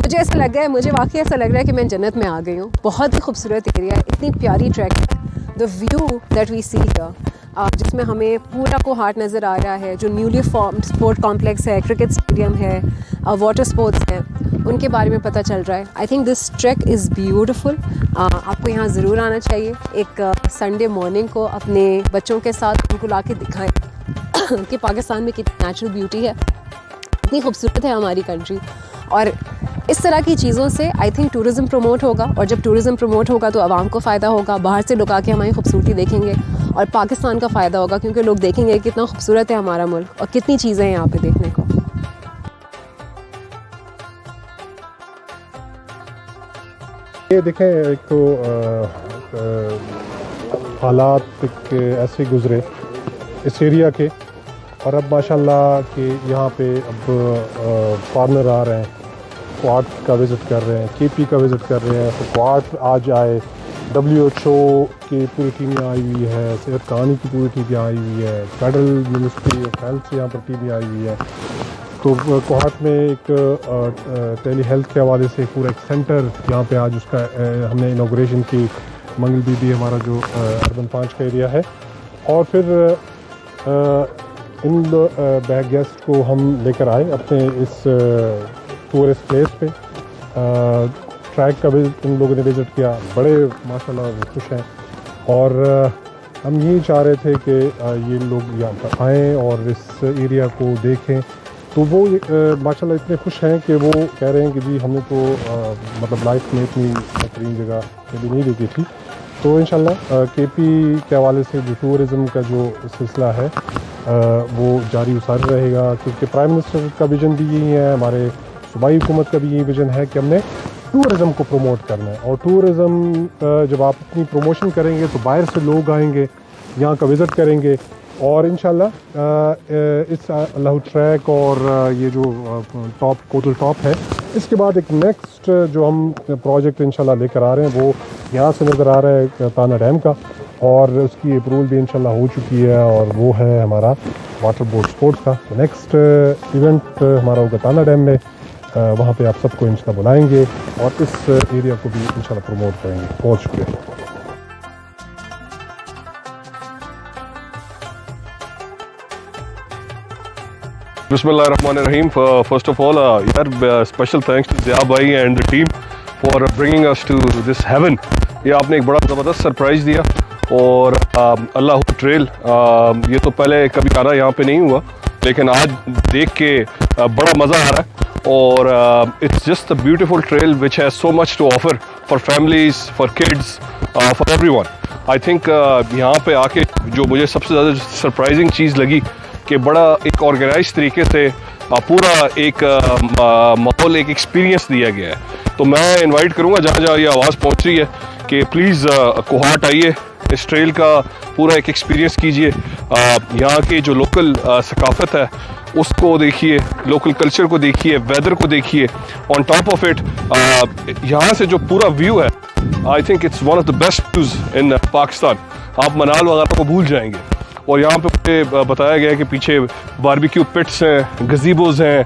मुझे ऐसा लग रहा है, मुझे वाकई ऐसा लग रहा है कि मैं जन्नत में आ गई हूँ। बहुत ही खूबसूरत एरिया है, इतनी प्यारी ट्रैक है। The view that we see here, जिसमें हमें पूरा कोहाट नज़र आ रहा है, जो न्यूली फॉर्म्ड स्पोर्ट कॉम्प्लेक्स है, क्रिकेट स्टेडियम है, वाटर स्पोर्ट्स हैं, उनके बारे में पता चल रहा है। I think this track is beautiful. आपको यहाँ ज़रूर आना चाहिए। एक संडे मॉर्निंग को अपने बच्चों के साथ उनको ला के दिखाएँ कि पाकिस्तान में कितनी नेचुरल ब्यूटी है, कितनी खूबसूरत है हमारी कंट्री। और इस तरह की चीज़ों से आई थिंक टूरिज़्म प्रमोट होगा, और जब टूरिज़्म प्रमोट होगा तो आवाम को फ़ायदा होगा। बाहर से लोग आके हमारी खूबसूरती देखेंगे और पाकिस्तान का फ़ायदा होगा, क्योंकि लोग देखेंगे कितना खूबसूरत है हमारा मुल्क और कितनी चीज़ें हैं यहाँ पे देखने को। ये देखें, एक तो हालात एक ऐसे गुज़रे इस एरिया के, और अब माशाल्लाह कि यहाँ पे अब फॉरनर आ रहे हैं, क्वाड का विज़िट कर रहे हैं, केपी का विज़िट कर रहे हैं। तो क्वाड आज आए, WHO की पूरी टीम यहाँ आई हुई है, सेहत कहानी की पूरी टीम यहाँ आई हुई है, फेडरल मिनिस्ट्री ऑफ हेल्थ से यहाँ पर टीम आई हुई है। तो कोहाट में एक टेली हेल्थ के हवाले से पूरा एक सेंटर यहाँ पे आज उसका हमने इनाग्रेशन की। मंगल बीबी हमारा जो अर्बन 5 का एरिया है, और फिर इन बैग गेस्ट को हम लेकर आए अपने इस टूरिस्ट प्लेस पे। ट्रैक का भी इन लोगों ने विज़िट किया, बड़े माशाल्लाह खुश हैं, और हम यही चाह रहे थे कि ये लोग यहाँ पर आएँ और इस एरिया को देखें। तो वो माशाल्लाह इतने खुश हैं कि वो कह रहे हैं कि जी हमने तो मतलब लाइफ में इतनी बेहतरीन जगह कभी नहीं देखी थी। तो इंशाल्लाह केपी के हवाले से जो टूरिज़म का जो सिलसिला है वो जारी उसार रहेगा, क्योंकि प्राइम मिनिस्टर का विज़न भी यही है, हमारे सूबाई हुकूमत का भी यही विज़न है कि हमने टूरिज़म को प्रमोट करना है। और टूरिज़म जब आप अपनी प्रमोशन करेंगे तो बाहर से लोग आएंगे, यहाँ का विज़िट करेंगे, और इंशाल्लाह इस अल्लाह ट्रैक और ये जो टॉप कोटल टॉप है, इसके बाद एक नेक्स्ट जो हम प्रोजेक्ट इंशाल्लाह लेकर आ रहे हैं वो यहाँ से नज़र आ रहा है ताना डैम का, और उसकी अप्रूवल भी इंशाल्लाह हो चुकी है, और वो है हमारा वाटर बोट स्पोर्ट्स का। तो नेक्स्ट इवेंट हमारा होगा ताना डैम में, वहाँ पे आप सबको इंशाल्लाह बुलाएंगे और इस एरिया को भी इंशाल्लाह प्रमोट करेंगे। बहुत शुक्रिया। Bismillahirrahmanirrahim. First of all, special thanks to Zia bhai and the team for bringing us to this heaven. ये आपने एक बड़ा ज़बरदस्त सरप्राइज़ दिया, और अल्लाह ट्रेल ये तो पहले कभी करा यहाँ पे नहीं हुआ, लेकिन आज देख के बड़ा मज़ा आ रहा है। और it's just a beautiful trail which has so much to offer for families, for kids, for everyone. I think यहाँ पे आके जो मुझे सबसे ज़्यादा सरप्राइजिंग चीज़ लगी कि बड़ा एक ऑर्गेनाइज तरीके से पूरा एक माहौल, एक एक्सपीरियंस दिया गया है। तो मैं इनवाइट करूँगा जहाँ जहाँ ये आवाज़ पहुँच रही है कि प्लीज़ कोहाट आइए, इस ट्रेल का पूरा एक एक्सपीरियंस कीजिए, यहाँ के जो लोकल सकाफ़त है उसको देखिए, लोकल कल्चर को देखिए, वेदर को देखिए। ऑन टॉप ऑफ इट यहाँ से जो पूरा व्यू है, I think it's one of the best views in Pakistan. आप मनाल वगैरह को भूल जाएंगे। और यहाँ पे बताया गया है कि पीछे बारबेक्यू पिट्स हैं, गज़ीबोज़ हैं,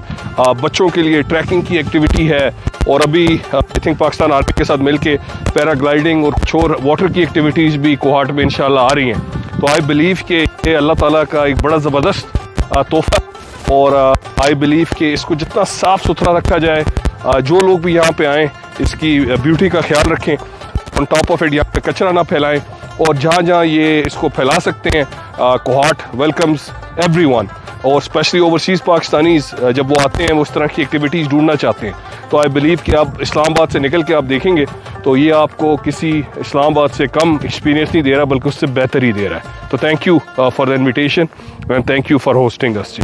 बच्चों के लिए ट्रैकिंग की एक्टिविटी है, और अभी आई थिंक पाकिस्तान आर्मी के साथ मिलके पैराग्लाइडिंग और कुछ और वाटर की एक्टिविटीज़ भी कोहाट में इंशाल्लाह आ रही हैं। तो आई बिलीव कि ये अल्लाह ताला का एक बड़ा ज़बरदस्त तोहफ़ा, और आई बिलीव कि इसको जितना साफ़ सुथरा रखा जाए, जो लोग भी यहाँ पे आएँ इसकी ब्यूटी का ख्याल रखें। ऑन टॉप ऑफ इट यहाँ पे कचरा ना फैलाएं, और जहाँ जहाँ ये इसको फैला सकते हैं, कोहाट वेलकम्स एवरीवन, और स्पेशली ओवरसीज़ पाकिस्तानीज़ जब वो आते हैं वो इस तरह की एक्टिविटीज़ ढूंढना चाहते हैं। तो आई बिलीव कि आप इस्लामाबाद से निकल के आप देखेंगे तो ये आपको किसी इस्लामाबाद से कम एक्सपीरियंस नहीं दे रहा, बल्कि उससे बेहतर ही दे रहा है। तो thank you for the invitation and thank you for hosting us ji.